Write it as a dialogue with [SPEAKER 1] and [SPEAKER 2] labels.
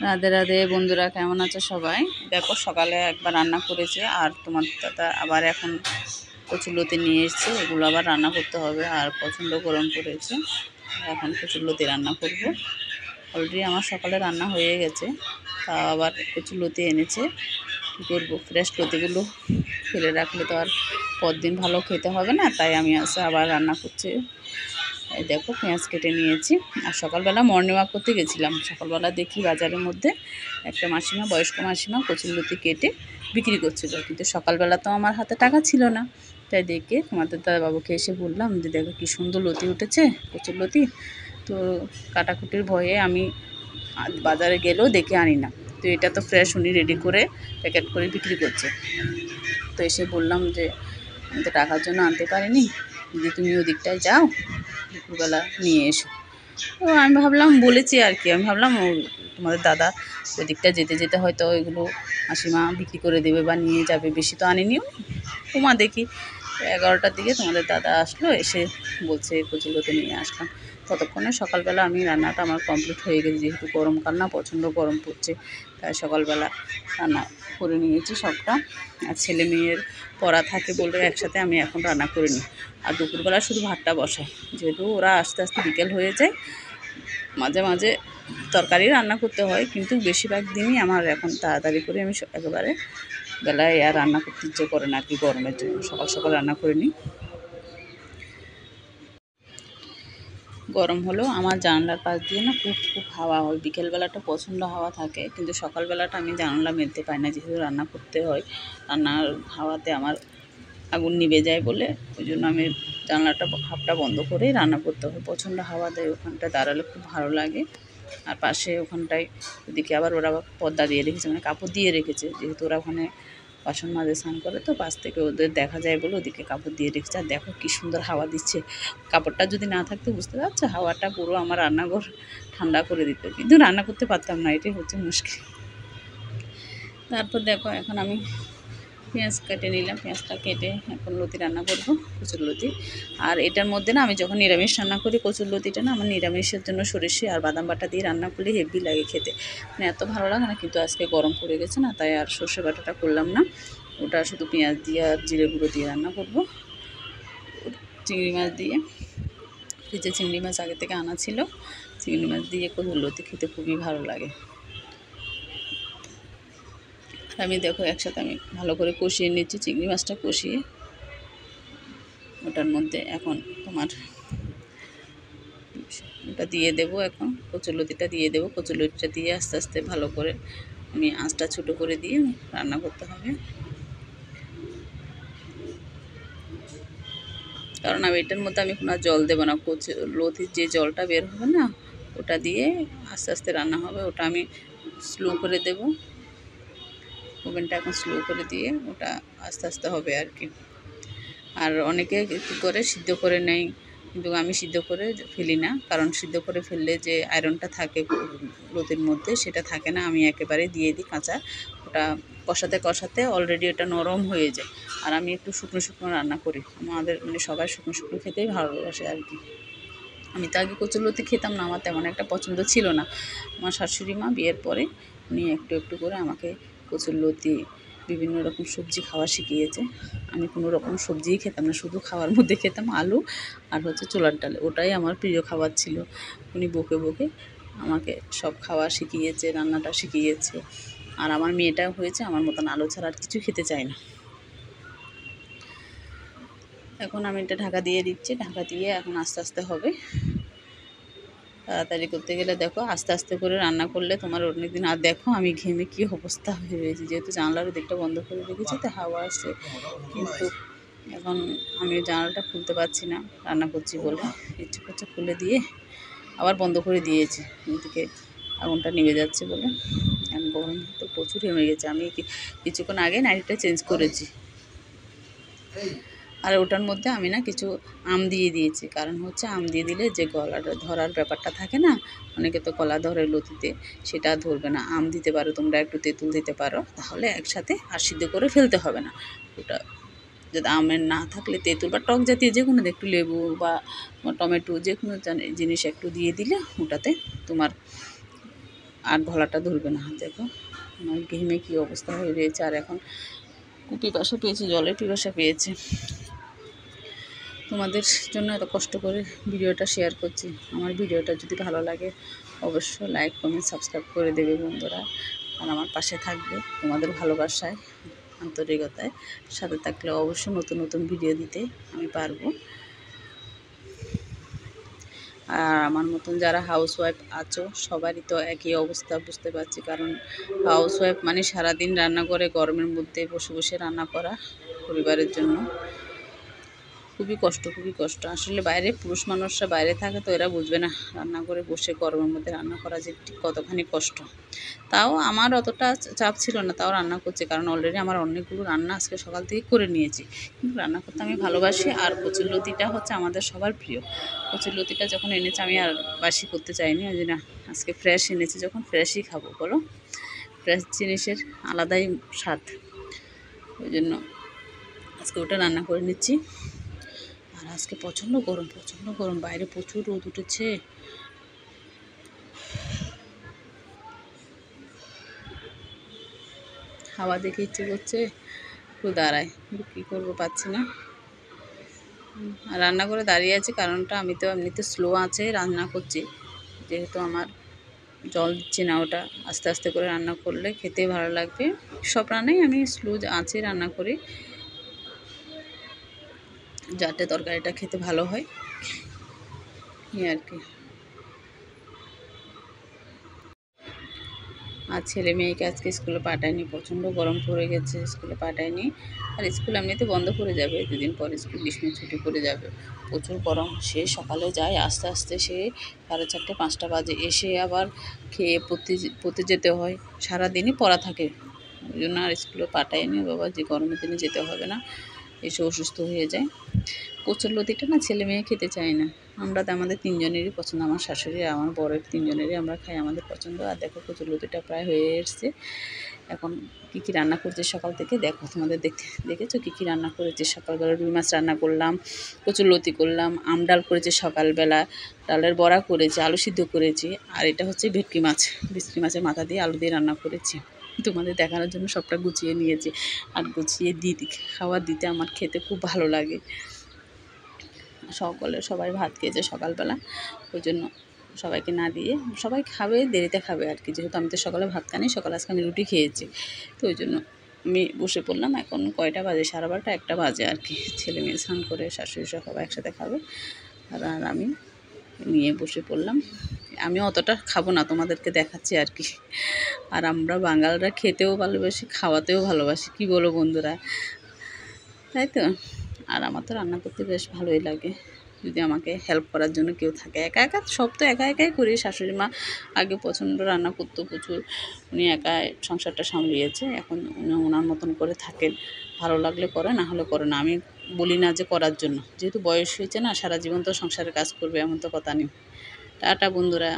[SPEAKER 1] রাধে রাধে বন্ধুরা, কেমন আছো সবাই? দেখো, সকালে একবার রান্না করেছে আর তোমার দাদা আবার এখন কচুরলতি নিয়ে এসছে। এগুলো আবার রান্না করতে হবে আর প্রচণ্ড গরম পড়েছে। এখন কচুরলতি রান্না করব। অলরেডি আমার সকালে রান্না হয়ে গেছে, তা আবার কচুরলতি এনেছে। কী করবো, ফ্রেশ লতিগুলো ফেলে রাখলে তো আর পরদিন ভালো খেতে হবে না, তাই আমি আবার রান্না করছি। এই দেখো, পেঁয়াজ কেটে নিয়েছি। আর সকালবেলা মর্নিং ওয়াক করতে গেছিলাম। সকালবেলা দেখি বাজারের মধ্যে একটা মাসিমা, বয়স্ক মাসিমা, কচুরলতি কেটে বিক্রি করছিল। কিন্তু সকালবেলা তো আমার হাতে টাকা ছিল না, তাই দেখে তোমাদের দাদাবাবুকে এসে বললাম যে দেখো কী সুন্দর লতি উঠেছে, কচুরলতি। তো কাটাকুটির ভয়ে আমি বাজারে গেলেও দেখে আনি না। তো এটা তো ফ্রেশ, উনি রেডি করে প্যাকেট করে বিক্রি করছে। তো এসে বললাম যে আমি তো টাকার জন্য আনতে পারিনি, যদি তুমি ওদিকটায় যাও দুপুরবেলা নিয়ে এসো। তো আমি ভাবলাম, বলেছি আর কি, আমি ভাবলাম তোমাদের দাদা ওদিকটা যেতে যেতে হয়তো এগুলো মাসিমা বিক্রি করে দেবে বা নিয়ে যাবে, বেশি তো আনেনিও। তোমা দেখি 11টার দিকে তোমাদের দাদা আসলো, এসে বলছে কচুরলতি নিয়ে আসলাম। ততক্ষণে সকালবেলা আমি রান্নাটা আমার কমপ্লিট হয়ে গেছে, যেহেতু গরমকাল না, প্রচণ্ড গরম পড়ছে, তাই সকালবেলা রান্না করে নিয়েছি সবটা। আর ছেলে মেয়ের পড়া থাকে বলে একসাথে আমি এখন রান্না করে নিই। আর দুপুরবেলা শুধু ভাতটা বসাই, যেহেতু ওরা আস্তে আস্তে বিকেল হয়ে যায়। মাঝে মাঝে তরকারি রান্না করতে হয়, কিন্তু বেশিরভাগ দিনই আমার এখন তাড়াতাড়ি করে আমি একেবারে বেলায় আর রান্না করতে ইচ্ছে করে না আর কি, গরমের জন্য সকাল সকাল রান্না করে নিই। গরম হলেও আমার জানলার পাশ দিয়ে না খুব খুব হাওয়া হয়। বিকেলবেলাটা প্রচণ্ড হাওয়া থাকে, কিন্তু সকালবেলাটা আমি জানলা মেলতে পাই না, যেহেতু রান্না করতে হয়। রান্নার হাওয়াতে আমার আগুন নিভে যায় বলে ওই জন্য আমি জানলাটা হাফটা বন্ধ করেই রান্না করতে হয়। প্রচণ্ড হাওয়া দেয়, ওখানটায় দাঁড়ালে খুব ভালো লাগে। আর পাশে ওখানটায় ওদিকে আবার ওরা পর্দা দিয়ে রেখেছে, মানে কাপড় দিয়ে রেখেছে, যেহেতু ওরা ওখানে বাসন মাজে স্নান করে, তো পাশ থেকে ওদের দেখা যায় বলে ওদিকে কাপড় দিয়ে রেখেছে। আর দেখো কী সুন্দর হাওয়া দিচ্ছে। কাপড়টা যদি না থাকতো, বুঝতে পারছো, হাওয়াটা পুরো আমার রান্নাঘর ঠান্ডা করে দিত, কিন্তু রান্না করতে পারতাম না, এটাই হচ্ছে মুশকিল। তারপর দেখো, এখন আমি পেঁয়াজ কেটে নিলাম, পেঁয়াজটা কেটে এখন লতি রান্না করবো, কচুরলতি। আর এটার মধ্যে না, আমি যখন নিরামিষ রান্না করি কচুরলতিটা না, আমার নিরামিষের জন্য সরিষে আর বাদাম বাটা দিয়ে রান্না করলে হেভি লাগে খেতে, মানে এত ভালো লাগে না। কিন্তু আজকে গরম পড়ে গেছে না, তাই আর সর্ষে বাটাটা করলাম না, ওটা শুধু পেঁয়াজ দিয়ে আর জিরে গুঁড়ো দিয়ে রান্না করবো। চিংড়ি মাছ দিয়ে, ফ্রিজে চিংড়ি মাছ আগে থেকে আনা ছিল, চিংড়ি মাছ দিয়ে কচুরলতি খেতে খুবই ভালো লাগে। আমি দেখো একসাথে আমি ভালো করে কষিয়ে নিচ্ছি, চিংড়ি মাছটা কষিয়ে ওটার মধ্যে এখন তোমার ওটা দিয়ে দেবো, এখন কচুরলতিটা দিয়ে দেবো। কচুরলতিটা দিয়ে আস্তে আস্তে ভালো করে আমি আঁচটা ছোটো করে দিয়ে রান্না করতে হবে, কারণ আমি এটার মধ্যে আমি কোনো জল দেবো না। কচুরলতির যে জলটা বের হবে না, ওটা দিয়ে আস্তে আস্তে রান্না হবে। ওটা আমি স্লো করে দেব, ওভেনটা এখন স্লো করে দিয়ে ওটা আস্তে আস্তে হবে আর কি। আর অনেকে কী করে সিদ্ধ করে নেয়, কিন্তু আমি সিদ্ধ করে ফেলি না, কারণ সিদ্ধ করে ফেললে যে আয়রনটা থাকে লতির মধ্যে, সেটা থাকে না। আমি একেবারে দিয়ে দিই কাঁচা, ওটা কষাতে কষাতে অলরেডি ওটা নরম হয়ে যায়। আর আমি একটু শুকনো শুকনো রান্না করি, আমাদের মানে সবাই শুকনো শুকনো খেতেই ভালোবাসে আর কি। আমি তো আগে কচুরলতি খেতাম না, আমার তেমন একটা পছন্দ ছিল না। আমার শাশুড়ি মা বিয়ের পরে উনি একটু একটু করে আমাকে কচুরলতি, বিভিন্ন রকম সবজি খাওয়া শিখিয়েছে। আমি কোনো রকম সবজিই খেতাম না, শুধু খাওয়ার মধ্যে খেতাম আলু আর হচ্ছে ছোলার ডাল, ওটাই আমার প্রিয় খাবার ছিল। উনি বকে বকে আমাকে সব খাওয়া শিখিয়েছে, রান্নাটা শিখিয়েছে। আর আমার মেয়েটা হয়েছে আমার মতন, আলু ছাড়া আর কিছু খেতে চায় না। এখন আমি এটা ঢাকা দিয়ে দিচ্ছি, ঢাকা দিয়ে এখন আস্তে আস্তে হবে। তাড়াতাড়ি করতে গেলে দেখো আস্তে আস্তে করে রান্না করলে তোমার অনেক দিন। আর দেখো আমি ঘেমে কী অবস্থা হয়ে রয়েছে, যেহেতু জানলার দিকটা বন্ধ করে রেখেছি, তো হাওয়া আসছে, কিন্তু এখন আমি জানলাটা খুলতে পারছি না রান্না করছি বলে। ইচ্ছে করছে খুলে দিয়ে আবার বন্ধ করে দিয়েছি, এদিকে আগুনটা নিভে যাচ্ছে বলে। এখন গরম তো প্রচুর হেমে গেছে। আমি কিছুক্ষণ আগে নাইটিটা চেঞ্জ করেছি। আর ওটার মধ্যে আমি না কিছু আম দিয়ে দিয়েছি, কারণ হচ্ছে আম দিয়ে দিলে যে গলাটা ধরার ব্যাপারটা থাকে না, অনেকে তো গলা ধরে লতিতে, সেটা ধরবে না। আম দিতে পারো তোমরা, একটু তেঁতুল দিতে পারো, তাহলে একসাথে আর সিদ্ধ করে ফেলতে হবে না। ওটা যদি আমের না থাকলে তেঁতুল বা টক জাতীয় যে কোনো, একটু লেবু বা টমেটো যে কোনো জিনিস একটু দিয়ে দিলে ওটাতে তোমার আর গলাটা ধরবে না। দেখো আমার ঘেমে কী অবস্থা হয়ে রয়েছে। আর এখন পিপাসা পেয়েছে, জলের পিপাসা পেয়েছে। তোমাদের জন্য এত কষ্ট করে ভিডিওটা শেয়ার করছি। আমার ভিডিওটা যদি ভালো লাগে অবশ্যই লাইক কমেন্ট সাবস্ক্রাইব করে দেবে বন্ধুরা। আর আমার পাশে থাকবে তোমাদের ভালোবাসায়, আন্তরিকতায় সাথে থাকলে অবশ্যই নতুন নতুন ভিডিও দিতে আমি পারবো। আর আমার মতন যারা হাউসওয়াইফ আছো সবারই তো একই অবস্থা বুঝতে পারছি। কারণ হাউসওয়াইফ মানে সারাদিন রান্না করে, গরমের মধ্যে বসে বসে রান্না করা পরিবারের জন্য খুবই কষ্ট, খুবই কষ্ট। আসলে বাইরে পুরুষ মানুষরা বাইরে থাকে তো এরা বুঝবে না রান্না করে বসে গরমের মধ্যে রান্না করা যে ঠিক কতখানি কষ্ট। তাও আমার অতটা চাপ ছিল না, তাও রান্না করছি। কারণ অলরেডি আমার অনেকগুলো রান্না আজকে সকাল থেকে করে নিয়েছি। কিন্তু রান্না করতে আমি ভালোবাসি। আর কচুরলতিটা হচ্ছে আমাদের সবার প্রিয়। কচুরলতিটা যখন এনেছে আমি আর বাসি করতে চাইনি, ওই জন্য আজকে ফ্রেশ এনেছি, যখন ফ্রেশই খাবো বলো। ফ্রেশ জিনিসের আলাদাই স্বাদ, ওই জন্য আজকে ওটা রান্না করে নিচ্ছি। আর আজকে প্রচণ্ড গরম, বাইরে প্রচুর রোদ উঠেছে। হাওয়া দেখে ইচ্ছে করছে একটু দাঁড়ায়, কিন্তু কী করবো, পাচ্ছি না। আর রান্না করে দাঁড়িয়ে আছি, কারণটা আমি তো এমনিতে স্লো আছে রান্না করছি, যেহেতু আমার জল দিচ্ছি না। ওটা আস্তে আস্তে করে রান্না করলে খেতে ভালো লাগবে। সব রান্নাই আমি স্লো আছে রান্না করি, যাতে তরকারিটা খেতে ভালো হয় এই আর কি। আর ছেলে মেয়েকে আজকে স্কুলে পাঠায়নি, প্রচণ্ড গরম পড়ে গেছে, স্কুলে পাঠায়নি। আর স্কুল এমনিতে বন্ধ করে যাবে, দুদিন পর স্কুল গ্রীষ্মের ছুটি পড়ে যাবে। প্রচুর গরম, সে সকালে যায় আস্তে আস্তে, সে 4:30 5টা বাজে, এসে আবার খেয়ে পড়তে যেতে হয়। সারাদিনই পড়া থাকে, ওই জন্য আর স্কুলে পাঠায়নি। বাবা যে গরমের দিনে যেতে হবে না, এসে অসুস্থ হয়ে যায়। কচুরলতিটা না ছেলে মেয়ে খেতে চায় না। আমরা তো আমাদের 3জনেরই পছন্দ, আমার শাশুড়ি আর আমার বরের 3জনেরই আমরা খাই, আমাদের পছন্দ। আর দেখো কচুরলতিটা প্রায় হয়ে এসছে। এখন কী কী রান্না করছে সকাল থেকে দেখো, তোমাদের দেখেছো কী কী রান্না করেছে। সকালবেলা রুই মাছ রান্না করলাম, কচুরলতি করলাম, আম ডাল করেছে সকালবেলা, ডালের বড়া করেছে, আলু সিদ্ধ করেছি। আর এটা হচ্ছে ভেটকি মাছের মাথা দিয়ে আলু দিয়ে রান্না করেছি। তোমাদের দেখানোর জন্য সবটা গুছিয়ে নিয়েছি। আর গুছিয়ে খাবার দিতে আমার খেতে খুব ভালো লাগে। সবাই ভাত খেয়েছে সকালবেলা, ওই জন্য সবাইকে না দিয়ে, সবাই খাবে দেরিতে খাবে আর কি। যেহেতু আমি তো সকালে ভাত খাইনি, সকালে আজকে আমি রুটি খেয়েছি, তো ওই জন্য আমি বসে পড়লাম। এখন কয়টা বাজে, 12:30 1টা বাজে আর কি। ছেলে মেয়ে স্নান করে শাশুড়ি সবাই একসাথে খাবে, আর আমি নিয়ে বসে পড়লাম। আমি অতটা খাবো না, তোমাদেরকে দেখাচ্ছি আর কি। আর আমরা বাঙালরা খেতেও ভালোবাসি, খাওয়াতেও ভালোবাসি, কি বলো বন্ধুরা, তাই তো। আর আমার তো রান্না করতে বেশ ভালোই লাগে, যদি আমাকে হেল্প করার জন্য কেউ থাকে। একা একা সব তো একাই করি। শাশুড়ি মা আগে প্রচণ্ড রান্না করতো প্রচুর, উনি একাই সংসারটা সামলিয়েছে। এখন উনি ওনার মতন করে থাকেন, ভালো লাগলে করে, না হলে করে না। আমি বলি না যে করার জন্য, যেহেতু বয়স হয়েছে না, সারা জীবন তো সংসারের কাজ করবে এমন তো কথা নেই। টাটা বন্ধুরা।